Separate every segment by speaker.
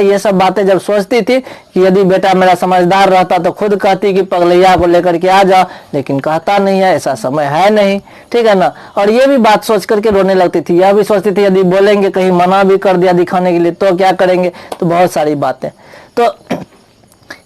Speaker 1: ये सब बातें जब सोचती थी कि यदि बेटा मेरा समझदार रहता तो खुद कहती कि पगलैया को लेकर के आ जाओ, लेकिन कहता नहीं है, ऐसा समय है नहीं, ठीक है ना। और ये भी बात सोच करके रोने लगती थी, यह भी सोचती थी यदि बोलेंगे कहीं मना भी कर दिया दिखाने के लिए तो क्या करेंगे, तो बहुत सारी बातें। तो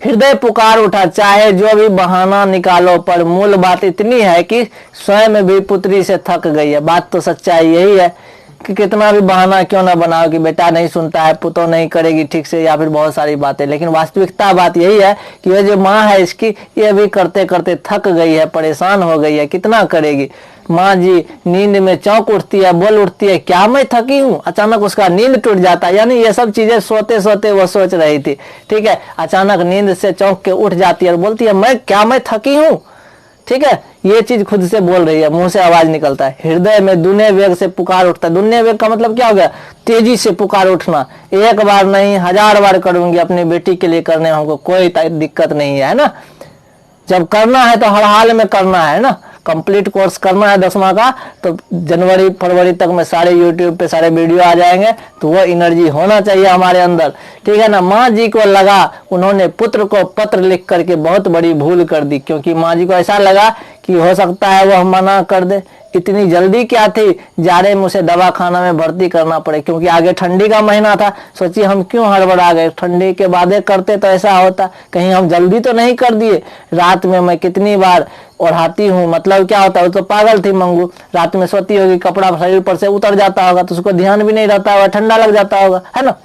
Speaker 1: हृदय पुकार उठा, चाहे जो भी बहाना निकालो, पर मूल बात इतनी है कि स्वयं भी पुत्री से थक गई है। बात तो सच्चाई यही है कि कितना भी बहाना क्यों ना बनाओ कि बेटा नहीं सुनता है, पुतो नहीं करेगी ठीक से, या फिर बहुत सारी बातें, लेकिन वास्तविकता बात यही है कि ये जो माँ है इसकी, ये भी करते करते थक गई है, परेशान हो गई है, कितना करेगी। माँ जी नींद में चौंक उठती है, बोल उठती है क्या मैं थकी हूँ, अचानक उसका नींद टूट जाता है। यानी ये सब चीजें सोते सोते वो सोच रही थी, ठीक है। अचानक नींद से चौंक के उठ जाती है और बोलती है मैं थकी हूँ, ठीक है। ये चीज खुद से बोल रही है, मुंह से आवाज निकलता है। हृदय में दुने वेग से पुकार उठता है। दुने वेग का मतलब क्या हो गया, तेजी से पुकार उठना। एक बार नहीं 1000 बार करूंगी अपनी बेटी के लिए, करने हमको कोई दिक्कत नहीं है ना। जब करना है तो हर हाल में करना है ना। कंप्लीट कोर्स करना है 10वां का, तो जनवरी फरवरी तक में सारे यूट्यूब पे सारे वीडियो आ जाएंगे, तो वो एनर्जी होना चाहिए हमारे अंदर, ठीक है ना। माँ जी को लगा उन्होंने पुत्र को पत्र लिख करके बहुत बड़ी भूल कर दी, क्योंकि माँ जी को ऐसा लगा कि हो सकता है वह मना कर दे। इतनी जल्दी क्या थी, जाड़े में उसे दवाखाना में भर्ती करना पड़े, क्योंकि आगे ठंडी का महीना था। सोचिए हम क्यों हड़बड़ा गए, ठंडी के बाद करते तो ऐसा होता, कहीं हम जल्दी तो नहीं कर दिए। रात में मैं कितनी बार ओढ़ाती हूँ, मतलब क्या होता है, वो तो पागल थी मंगू, रात में सोती होगी, कपड़ा शरीर पर से उतर जाता होगा तो उसको ध्यान भी नहीं रहता होगा, ठंडा लग जाता होगा, है ना।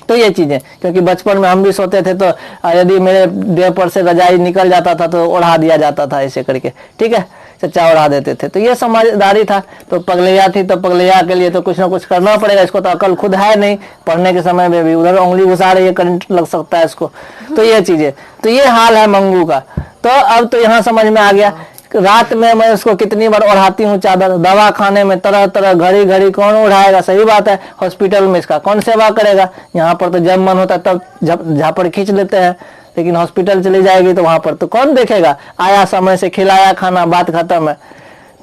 Speaker 1: तो ये चीजें, क्योंकि बचपन में हम भी सोते थे तो यदि मेरे देह पर से रजाई निकल जाता था तो ओढ़ा दिया जाता था ऐसे करके, ठीक है, चचा उड़ा देते थे। तो ये समझदारी था। तो पगलैया थी तो पगलैया के लिए तो कुछ ना कुछ करना पड़ेगा। इसको तो अकल खुद है नहीं, पढ़ने के समय में भी उधर उंगली घुसा रही है, करंट लग सकता है इसको। तो ये चीजें, तो ये हाल है मंगू का। तो अब तो यहाँ समझ में आ गया। रात में मैं उसको कितनी बार ओढ़ाती हूँ चादर, दवा खाने में तरह तरह घड़ी घड़ी कौन उड़ाएगा, सही बात है। हॉस्पिटल में इसका कौन सेवा करेगा, यहाँ पर तो जब मन होता है तब झापड़ खींच लेते हैं, लेकिन हॉस्पिटल चली जाएगी तो वहां पर तो कौन देखेगा। आया समय से खिलाया खाना, बात खत्म है।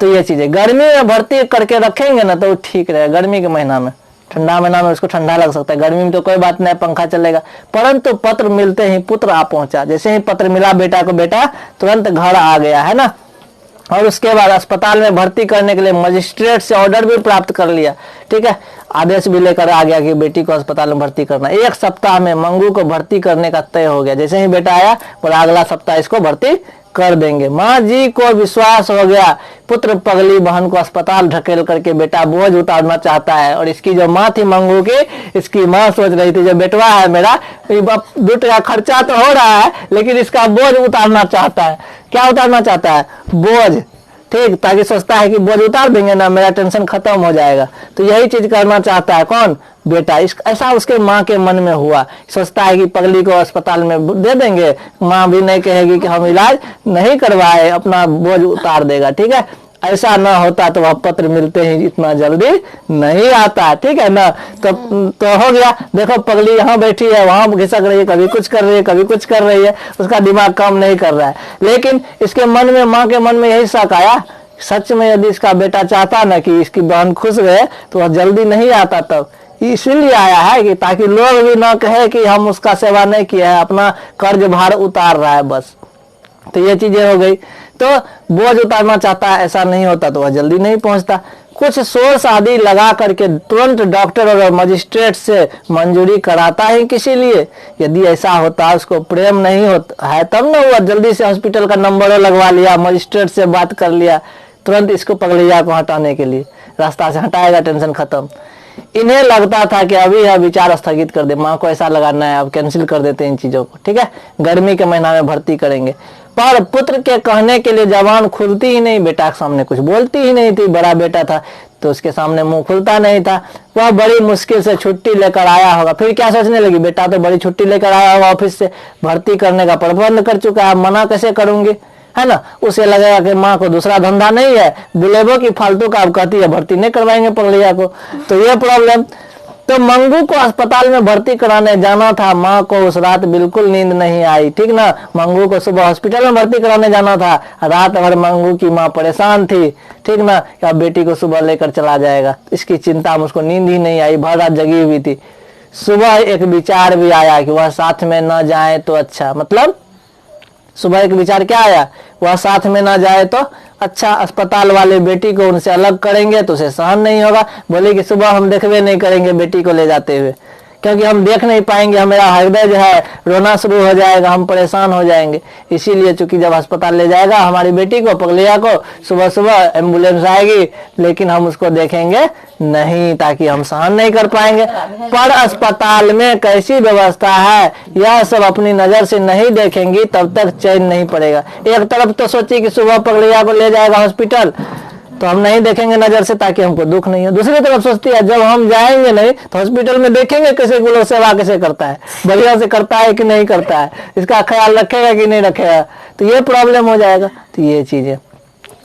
Speaker 1: तो ये चीजें गर्मी में भर्ती करके रखेंगे ना तो ठीक रहेगा। गर्मी के महीना में, ठंडा महीना में उसको ठंडा लग सकता है, गर्मी में तो कोई बात नहीं, पंखा चलेगा। परंतु पत्र मिलते ही पुत्र आ पहुंचा। जैसे ही पत्र मिला बेटा को, बेटा तुरंत घर आ गया, है ना। और उसके बाद अस्पताल में भर्ती करने के लिए मजिस्ट्रेट से ऑर्डर भी प्राप्त कर लिया, ठीक है। आदेश भी लेकर आ गया कि बेटी को अस्पताल में भर्ती करना। 1 सप्ताह में मंगू को भर्ती करने का तय हो गया। जैसे ही बेटा आया बोला अगला सप्ताह इसको भर्ती कर देंगे। माँ जी को विश्वास हो गया, पुत्र पगली बहन को अस्पताल ढकेल करके बेटा बोझ उतारना चाहता है। और इसकी जो माँ थी मंगू की, इसकी माँ सोच रही थी जो बेटवा है मेरा, 2 टका खर्चा तो हो रहा है लेकिन इसका बोझ उतारना चाहता है। क्या उतारना चाहता है, बोझ, ठीक, ताकि सोचता है कि बोझ उतार देंगे ना मेरा टेंशन खत्म हो जाएगा। तो यही चीज करना चाहता है कौन, बेटा। ऐसा उसके माँ के मन में हुआ। सोचता है कि पगली को अस्पताल में दे देंगे, माँ भी नहीं कहेगी कि हम इलाज नहीं करवाए, अपना बोझ उतार देगा, ठीक है। ऐसा ना होता तो वह पत्र मिलते ही इतना जल्दी नहीं आता, ठीक है ना। तो हो गया। देखो पगली यहाँ बैठी है, वहां घिसक रही है, कभी कुछ कर रही है, कभी कुछ कर रही है, उसका दिमाग काम नहीं कर रहा है। लेकिन इसके मन में, माँ के मन में यही शक आया, सच में यदि इसका बेटा चाहता ना कि इसकी बहन खुश रहे तो वह जल्दी नहीं आता। तब इसीलिए आया है कि ताकि लोग भी ना कहे कि हम उसका सेवा नहीं किया है, अपना कर्ज भार उतार रहा है बस। तो ये चीजें हो गई। तो बोझ उतारना चाहता है, ऐसा नहीं होता तो वह जल्दी नहीं पहुंचता। कुछ सोर्स आदि लगा करके तुरंत डॉक्टर और मजिस्ट्रेट से मंजूरी कराता है किसी लिए। यदि ऐसा होता, उसको प्रेम नहीं होता है तब ना हुआ, जल्दी से हॉस्पिटल का नंबर लगवा लिया, मजिस्ट्रेट से बात कर लिया, तुरंत इसको पगलैया को हटाने के लिए रास्ता से हटाएगा, टेंशन खत्म। इन्हें लगता था कि अभी यह विचार स्थगित कर दे, माँ को ऐसा लगाना है, अब कैंसिल कर देते हैं इन चीजों को, ठीक है, गर्मी के महीना में भर्ती करेंगे। पर पुत्र के कहने के लिए जबान खुलती ही नहीं, बेटा के सामने कुछ बोलती ही नहीं थी। बड़ा बेटा था तो उसके सामने मुंह खुलता नहीं था। वह बड़ी मुश्किल से छुट्टी लेकर आया होगा। फिर क्या सोचने लगी, बेटा तो बड़ी छुट्टी लेकर आया होगा ऑफिस से, भर्ती करने का प्रबंध कर चुका है, मना कैसे करूंगी, है ना। उसे लगेगा कि माँ को दूसरा धंधा नहीं है, बुलेबो की फालतू का अब कहती है भर्ती नहीं करवाएंगे पगलैया को, तो ये प्रॉब्लम। तो मंगू को अस्पताल में भर्ती कराने जाना था। माँ को उस रात बिल्कुल नींद नहीं आई, ठीक ना। मंगू को सुबह हॉस्पिटल में भर्ती कराने जाना था। रात भर मंगू की माँ परेशान थी, ठीक ना, कि अब बेटी को सुबह लेकर चला जाएगा। इसकी चिंता में उसको नींद ही नहीं आई, भर रात जगी हुई थी। सुबह एक विचार भी आया कि वह साथ में न जाए तो अच्छा, मतलब सुबह एक विचार क्या आया, वह साथ में ना जाए तो अच्छा, अस्पताल वाले बेटी को उनसे अलग करेंगे तो उसे सहन नहीं होगा। बोले कि सुबह हम देखबे नहीं करेंगे बेटी को ले जाते हुए, क्योंकि हम देख नहीं पाएंगे, हमारा हृदय जो है रोना शुरू हो जाएगा, हम परेशान हो जाएंगे। इसीलिए चूंकि जब अस्पताल ले जाएगा हमारी बेटी को, पगलिया को, सुबह सुबह एम्बुलेंस आएगी, लेकिन हम उसको देखेंगे नहीं, ताकि हम सहन नहीं कर पाएंगे। पर अस्पताल में कैसी व्यवस्था है यह सब अपनी नजर से नहीं देखेंगी तब तक चैन नहीं पड़ेगा। एक तरफ तो सोची कि सुबह पगलिया को ले जाएगा हॉस्पिटल तो हम नहीं देखेंगे नजर से ताकि हमको दुख नहीं हो। दूसरी तरफ सोचती है जब हम जाएंगे नहीं तो हॉस्पिटल में देखेंगे कैसे लोग सेवा कैसे करता है, बढ़िया से करता है कि नहीं करता है, इसका ख्याल रखेगा कि नहीं रखेगा, तो ये प्रॉब्लम हो जाएगा। तो ये चीजें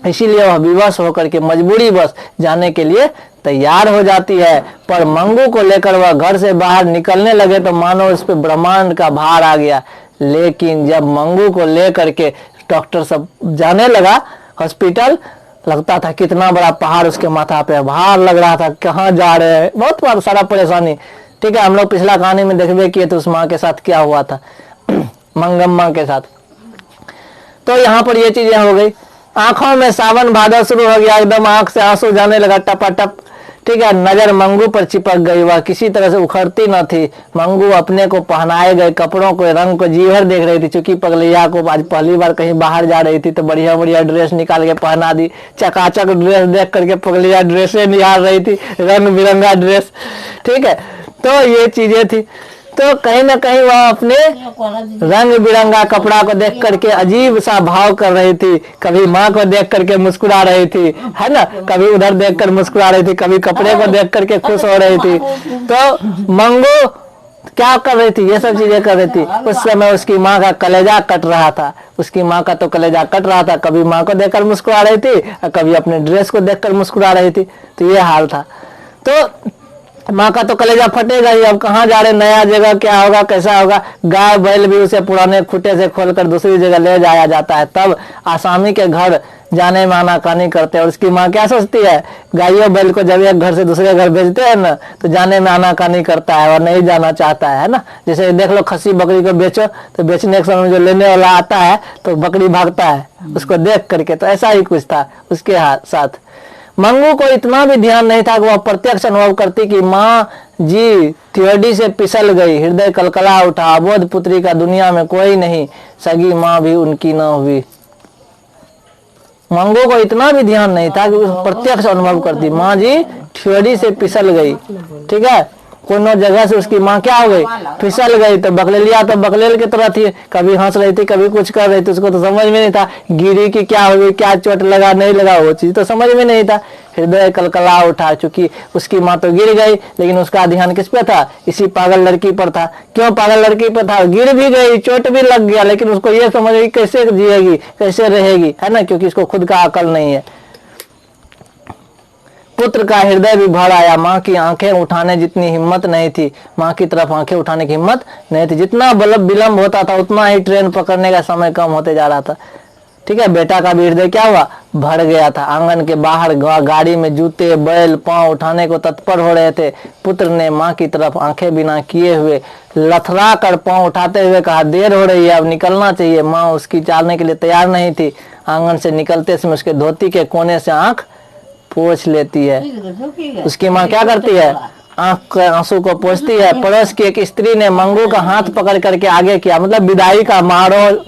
Speaker 1: इसीलिए वह विवश होकर के मजबूरी बस जाने के लिए तैयार हो जाती है। पर मंगू को लेकर वह घर से बाहर निकलने लगे तो मानो इस पे ब्रह्मांड का भार आ गया। लेकिन जब मंगू को लेकर के डॉक्टर सब जाने लगा हॉस्पिटल, लगता था कितना बड़ा पहाड़ उसके माथा पे भार लग रहा था, कहाँ जा रहे हैं, बहुत सारा परेशानी। ठीक है, हम लोग पिछला कहानी में देखबे किए तो उस माँ के साथ क्या हुआ था मंगम्मा के साथ। तो यहाँ पर ये चीजें हो गई। आंखों में सावन भादर शुरू हो गया, एकदम आंख से आंसू जाने लगा टपाटप। ठीक है, नजर मंगू पर चिपक गई, वह किसी तरह से उखड़ती न थी। मंगू अपने को पहनाए गए कपड़ों को रंग को जी भर देख रही थी, क्योंकि पगलिया को आज पहली बार कहीं बाहर जा रही थी तो बढ़िया बढ़िया ड्रेस निकाल के पहना दी। चकाचक ड्रेस देख करके पगलिया ड्रेसें निहार रही थी, रंग बिरंगा ड्रेस। ठीक है, तो ये चीजें थी। तो कहीं ना कहीं वह अपने रंग बिरंगा कपड़ा को देख करके अजीब सा भाव कर रही थी। कभी माँ को देख करके मुस्कुरा रही थी, है ना, कभी उधर देख कर मुस्कुरा रही थी, कभी कपड़े को देख करके खुश हो रही थी। तो मंगू क्या कर रही थी, ये सब चीजें कर रही थी। उस समय उसकी माँ का कलेजा कट रहा था, उसकी माँ का तो कलेजा कट रहा था। कभी माँ को देखकर मुस्कुरा रही थी और कभी अपने ड्रेस को देखकर मुस्कुरा रही थी। तो ये हाल था। तो माँ का तो कलेजा फटेगा ही, अब कहाँ जा रहे, नया जगह क्या होगा, कैसा होगा। गाय बैल भी उसे पुराने खुटे से खोलकर दूसरी जगह ले जाया जाता है। तब आसामी के घर जाने में आनाकानी करते हैं। और उसकी माँ क्या सोचती है, गायों बैल को जब एक घर से दूसरे घर भेजते हैं ना तो जाने में आनाकानी करता है और नहीं जाना चाहता है ना। जैसे देख लो, खस्सी बकरी को बेचो तो बेचने के समय जो लेने वाला आता है तो बकरी भागता है उसको देख करके। तो ऐसा ही कुछ था उसके साथ। मंगू को इतना भी ध्यान नहीं था कि वह प्रत्यक्ष अनुभव करती कि माँ जी थियोडी से पिसल गई। हृदय कलकला उठा, अबोध पुत्री का दुनिया में कोई नहीं, सगी माँ भी उनकी न हुई। मंगू को इतना भी ध्यान नहीं था कि प्रत्यक्ष अनुभव करती, माँ जी थियोडी से पिसल गई। ठीक है, कोनो जगह से उसकी माँ क्या हो गई, फिसल गई। तो बकलेलिया तो बकलेल की तरह थी, कभी हंस रही थी कभी कुछ कर रही थी, उसको तो समझ में नहीं था गिरी की क्या हुई, क्या चोट लगा नहीं लगा, वो चीज तो समझ में नहीं था। हृदय कलकला उठा, चूंकि उसकी माँ तो गिर गई लेकिन उसका ध्यान किस पे था, इसी पागल लड़की पर था। क्यों पागल लड़की पर था, गिर भी गई, चोट भी लग गया, लेकिन उसको ये समझ गई कैसे जिएगी कैसे रहेगी, है ना, क्योंकि इसको खुद का अकल नहीं है। पुत्र का हृदय भी भर आया, माँ की आंखें उठाने जितनी हिम्मत नहीं थी, माँ की तरफ आंखें उठाने की हिम्मत नहीं थी। जितना विलंब होता था उतना ही ट्रेन पकड़ने का समय कम होते जा रहा था। ठीक है, बेटा का भी हृदय क्या हुआ, भर गया था। आंगन के बाहर गाड़ी में जूते बैल पांव उठाने को तत्पर हो रहे थे। पुत्र ने माँ की तरफ आंखें बिना किए हुए लथरा कर पांव उठाते हुए कहा, देर हो रही है अब निकलना चाहिए। माँ उसकी चालने के लिए तैयार नहीं थी। आंगन से निकलते समय उसके धोती के कोने से आंख पोंछ लेती है। उसकी माँ क्या करती है, आंख के आंसू को पोंछती है। पड़ोस की एक स्त्री ने मंगू का हाथ पकड़ करके आगे किया, मतलब विदाई का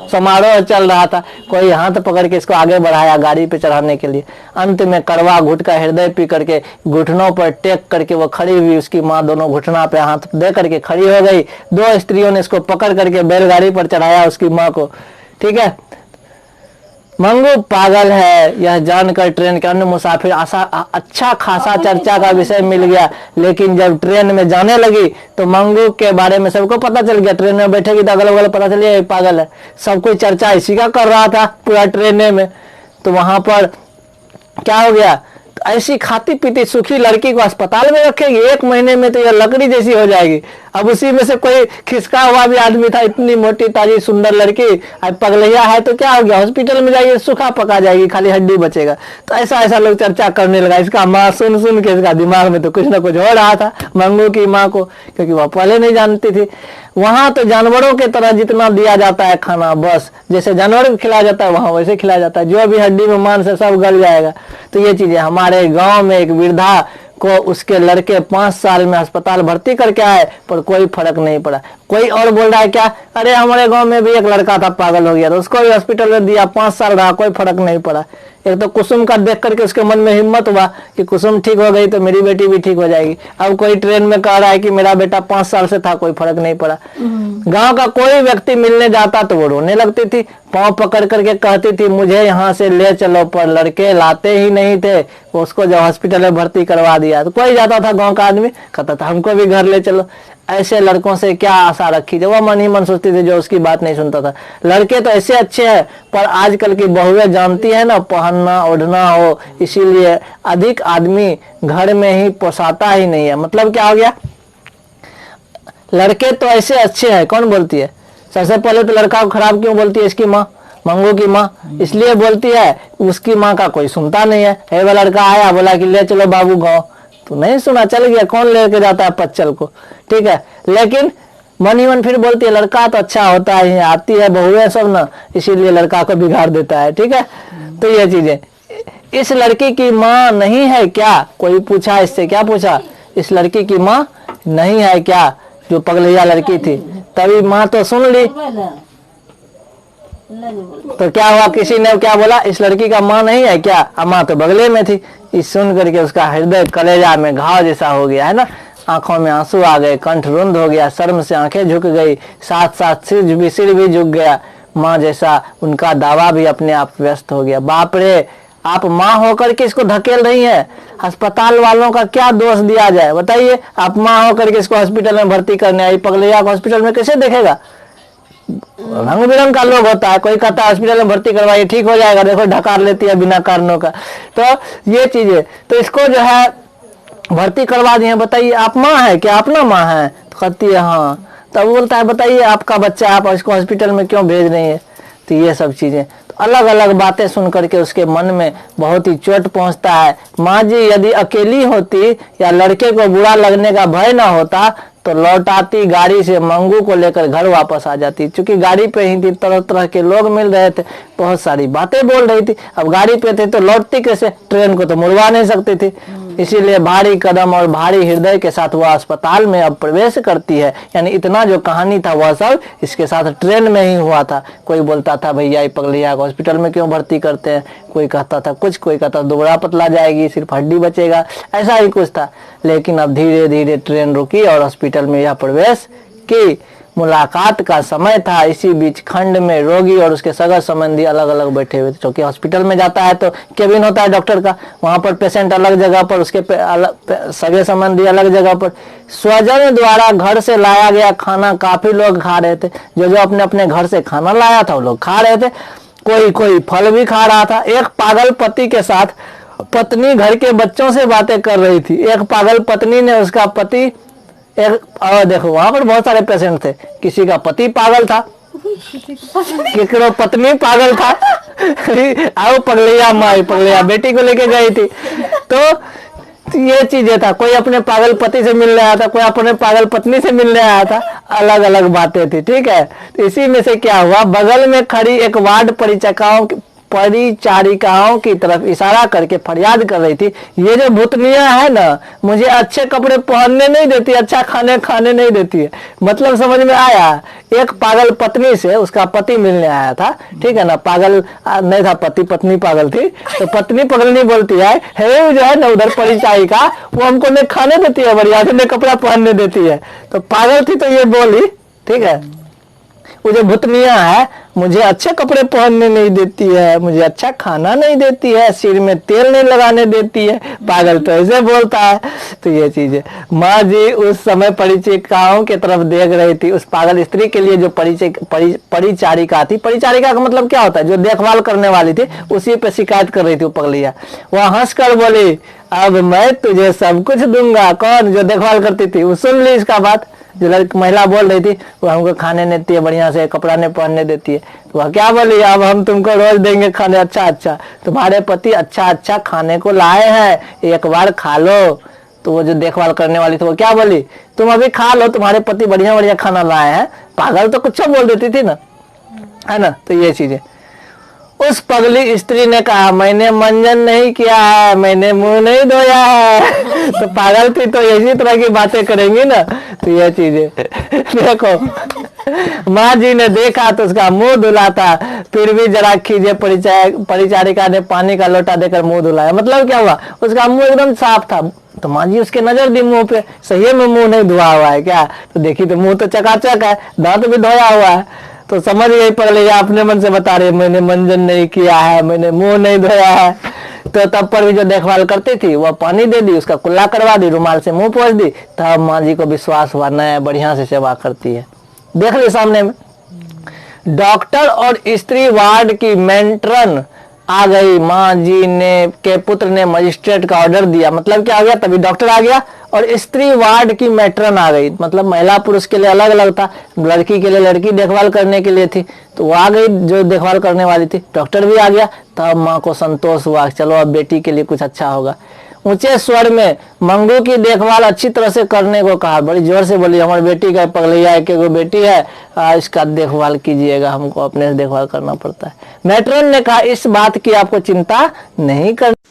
Speaker 1: समारोह चल रहा था, कोई हाथ पकड़ के इसको आगे बढ़ाया गाड़ी पे चढ़ाने के लिए। अंत में कड़वा घुट का हृदय पी करके घुटनों पर टेक करके वो खड़ी हुई। उसकी माँ दोनों घुटना पे हाथ दे करके खड़ी हो गई। दो स्त्रियों ने इसको पकड़ करके बैलगाड़ी पर चढ़ाया उसकी माँ को। ठीक है, मंगू पागल है यह जानकर ट्रेन के अन्य मुसाफिर अच्छा खासा चर्चा का विषय मिल गया। लेकिन जब ट्रेन में जाने लगी तो मंगू के बारे में सबको पता चल गया। ट्रेन में बैठेगी तो अगल बगल पता चल गया पागल है। सब कोई चर्चा इसी का कर रहा था पूरा ट्रेन में। तो वहां पर क्या हो गया, ऐसी खाती पीती सुखी लड़की को अस्पताल में रखेगी, 1 महीने में तो यह लकड़ी जैसी हो जाएगी। अब उसी में से कोई खिसका हुआ भी आदमी था, इतनी मोटी ताजी सुंदर लड़की, अब पगलैया है तो क्या हो गया, हॉस्पिटल में जाइए सूखा पका जाएगी, खाली हड्डी बचेगा। तो ऐसा ऐसा लोग चर्चा करने लगा। इसका माँ सुन सुन के इसका दिमाग में तो कुछ ना कुछ हो रहा था मंगू की माँ को, क्योंकि वह पहले नहीं जानती थी। वहां तो जानवरों के तरह जितना दिया जाता है खाना, बस जैसे जानवर को खिलाया जाता है वहां वैसे खिलाया जाता है, जो भी हड्डी में मांस है सब गल जाएगा। तो ये चीजें हमारे गांव में एक वृद्धा को उसके लड़के 5 साल में अस्पताल भर्ती करके आए, पर कोई फर्क नहीं पड़ा। कोई और बोल रहा है क्या, अरे हमारे गांव में भी एक लड़का था पागल हो गया तो उसको भी हॉस्पिटल में दिया, 5 साल रहा, कोई फर्क नहीं पड़ा। एक तो कुसुम का देख करके उसके मन में हिम्मत हुआ कि कुसुम ठीक हो गई तो मेरी बेटी भी ठीक हो जाएगी। अब कोई ट्रेन में कह रहा है कि मेरा बेटा 5 साल से था, कोई फर्क नहीं पड़ा। गांव का कोई व्यक्ति मिलने जाता तो वो रोने लगती थी, पांव पकड़ करके कहती थी मुझे यहाँ से ले चलो, पर लड़के लाते ही नहीं थे। उसको जब हॉस्पिटल में भर्ती करवा दिया तो कोई जाता था गाँव का आदमी, कहता था हमको भी घर ले चलो। ऐसे लड़कों से क्या आशा रखी थी, वो मन ही मन सोचती थी, जो उसकी बात नहीं सुनता था। लड़के तो ऐसे अच्छे हैं, पर आजकल की बहुएं जानती है ना पहनना ओढ़ना हो, इसीलिए अधिक आदमी घर में ही पोसाता ही नहीं है। मतलब क्या हो गया, लड़के तो ऐसे अच्छे हैं, कौन बोलती है सबसे पहले तो लड़का को खराब क्यों बोलती है, इसकी माँ मंगू की माँ इसलिए बोलती है, उसकी माँ का कोई सुनता नहीं है। वो लड़का आया बोला कि ले चलो बाबू गाँव, तो नहीं सुना, चल गया, कौन लेके जाता है पच्चल को, ठीक है। लेकिन मन ही मन फिर बोलती है लड़का तो अच्छा होता है, आती है बहुएं सब ना, इसीलिए लड़का को बिगाड़ देता है, ठीक है। तो ये चीजें, इस लड़की की माँ नहीं है क्या, कोई पूछा इससे, क्या पूछा, इस लड़की की माँ नहीं है क्या, जो पगलैया लड़की थी। तभी माँ तो सुन ली, तो क्या हुआ, किसी ने क्या बोला, इस लड़की का माँ नहीं है क्या, माँ तो बगले में थी। इस सुन करके उसका हृदय कलेजा में घाव जैसा हो गया है ना, आंखों में आंसू आ गए, कंठ रुंध हो गया, शर्म से आंखें झुक गई, साथ साथ सिर भी झुक गया। माँ जैसा उनका दावा भी अपने आप व्यस्त हो गया। बाप रे, आप माँ होकर के इसको धकेल रही हैं, अस्पताल वालों का क्या दोष दिया जाए बताइए। आप माँ होकर के इसको हॉस्पिटल में भर्ती करने आई, पगलैया को हॉस्पिटल में कैसे देखेगा, रंग बिरंग का लोग होता है, कोई कहता है हॉस्पिटल में भर्ती करवाइए ठीक हो जाएगा, देखो ढकार लेती है बिना कारणों का। तो ये चीजें, तो इसको जो है भर्ती करवा दिए। बताइए आप माँ है क्या, अपना माँ है, तो कहती है हाँ। तब बोलता है बताइए आपका बच्चा, आप इसको हॉस्पिटल में क्यों भेज रही है। तो ये सब चीजें, तो अलग अलग बातें सुन करके उसके मन में बहुत ही चोट पहुंचता है। माँ जी यदि अकेली होती या लड़के को बुरा लगने का भय ना होता तो लौट आती, गाड़ी से मंगू को लेकर घर वापस आ जाती। क्योंकि गाड़ी पे ही थी, तरह तरह के लोग मिल रहे थे, बहुत सारी बातें बोल रही थी। अब गाड़ी पे थे तो लौटती कैसे, ट्रेन को तो मुड़वा नहीं सकती थी। इसीलिए भारी कदम और भारी हृदय के साथ वह अस्पताल में अब प्रवेश करती है। यानी इतना जो कहानी था वह सब इसके साथ ट्रेन में ही हुआ था। कोई बोलता था भैया ये पगलैया को हॉस्पिटल में क्यों भर्ती करते हैं, कोई कहता था कुछ, कोई कहता दुबला पतला जाएगी, सिर्फ हड्डी बचेगा, ऐसा ही कुछ था। लेकिन अब धीरे धीरे ट्रेन रुकी और हॉस्पिटल में यह प्रवेश की। मुलाकात का समय था। इसी बीच खंड में रोगी और उसके सगा संबंधी अलग अलग बैठे हुए थे। क्योंकि हॉस्पिटल में जाता है तो केबिन होता है डॉक्टर का, वहां पर पेशेंट अलग जगह पर, उसके सगे संबंधी अलग जगह पर। स्वजन द्वारा घर से लाया गया खाना काफी लोग खा रहे थे। जो जो अपने अपने घर से खाना लाया था वो लोग खा रहे थे। कोई कोई फल भी खा रहा था। एक पागल पति के साथ पत्नी घर के बच्चों से बातें कर रही थी। एक पागल पत्नी ने उसका पति, एक और देखो वहां पर बहुत सारे पेशेंट थे, किसी का पति पागल था, किसी पत्नी पागल था, आओ पगलैया माई पगलैया बेटी को लेके गई थी। तो ये चीजें था, कोई अपने पागल पति से मिलने आया था, कोई अपने पागल पत्नी से मिलने आया था, अलग अलग बातें थी, ठीक है। तो इसी में से क्या हुआ, बगल में खड़ी एक वार्ड परिचारिकाओं की तरफ इशारा करके फरियाद कर रही थी, ये जो भूतनिया है ना, मुझे अच्छे कपड़े पहनने नहीं देती, अच्छा खाने नहीं देती है। मतलब समझ में आया। एक पागल पत्नी से उसका पति मिलने आया था, ठीक है ना, पागल नहीं था पति, पत्नी पागल थी। तो पत्नी पगलनी बोलती है जो है ना उधर परिचारिका, वो हमको न खाने देती है बढ़िया से, न कपड़ा पहनने देती है। तो पागल थी तो ये बोली, ठीक है। वो जो भूतनिया है मुझे अच्छे कपड़े पहनने नहीं देती है, मुझे अच्छा खाना नहीं देती है, सिर में तेल नहीं लगाने देती है, पागल तो ऐसे बोलता है। तो ये चीज है। माँ जी उस समय परिचिकाओं की तरफ देख रही थी। उस पागल स्त्री के लिए जो परिचारिका थी, परिचारिका का मतलब क्या होता है, जो देखभाल करने वाली थी, उसी पे शिकायत कर रही थी वो पगलिया। वह हंसकर बोली, अब मैं तुझे सब कुछ दूंगा। कौन? जो देखभाल करती थी। वो सुन ली इसका बात। जो महिला बोल रही थी, वो हमको खाने नहीं देती है, बढ़िया से कपड़ा नहीं पहनने देती है। तो वह क्या बोली, अब हम तुमको रोज देंगे खाने अच्छा अच्छा, तुम्हारे पति अच्छा अच्छा खाने को लाए हैं, एक बार खा लो। तो वो जो देखभाल करने वाली थी वो क्या बोली, तुम अभी खा लो, तुम्हारे पति बढ़िया बढ़िया खाना लाए हैं। पागल तो कुछ बोल देती थी ना, है ना। तो ये चीजें। उस पगली स्त्री ने कहा, मैंने मंजन नहीं किया है, मैंने मुंह नहीं धोया है। तो पागल थी तो इसी तरह की बातें करेंगी ना। तो ये चीजें देखो, माँ जी ने देखा तो उसका मुंह धुला था, फिर भी जरा खींचे। परिचारिका ने पानी का लोटा देकर मुंह धुलाया। मतलब क्या हुआ, उसका मुंह एकदम साफ था। तो माँ जी उसके नजर दी मुंह पे, सही में मुंह नहीं धुआ हुआ है क्या। तो देखी तो मुंह तो चकाचक है, दांत भी धोया हुआ है। तो समझ गई पगली, अपने मन से बता रही, मैंने मंजन नहीं किया है, मैंने मुंह नहीं धोया है। तो तब पर भी जो देखभाल करती थी वह पानी दे दी, उसका कुल्ला करवा दी, रुमाल से मुंह पोंछ दी। तब माँ जी को विश्वास हुआ, नया बढ़िया से सेवा करती है। देख ली सामने में। डॉक्टर और स्त्री वार्ड की मेंट्रन आ गई। माँ जी ने के पुत्र ने मजिस्ट्रेट का ऑर्डर दिया। मतलब क्या आ गया, तभी डॉक्टर आ गया और स्त्री वार्ड की मैट्रन आ गई। मतलब महिला पुरुष के लिए अलग अलग था, लड़की के लिए लड़की देखभाल करने के लिए थी, तो वो आ गई जो देखभाल करने वाली थी। डॉक्टर भी आ गया। तब माँ को संतोष हुआ, चलो अब बेटी के लिए कुछ अच्छा होगा। ऊंचे स्वर में मंगू की देखभाल अच्छी तरह से करने को कहा। बड़ी जोर से बोली, हमारी बेटी का पगलैया एक बेटी है, इसका देखभाल कीजिएगा, हमको अपने से देखभाल करना पड़ता है। मैट्रन ने कहा, इस बात की आपको चिंता नहीं करनी।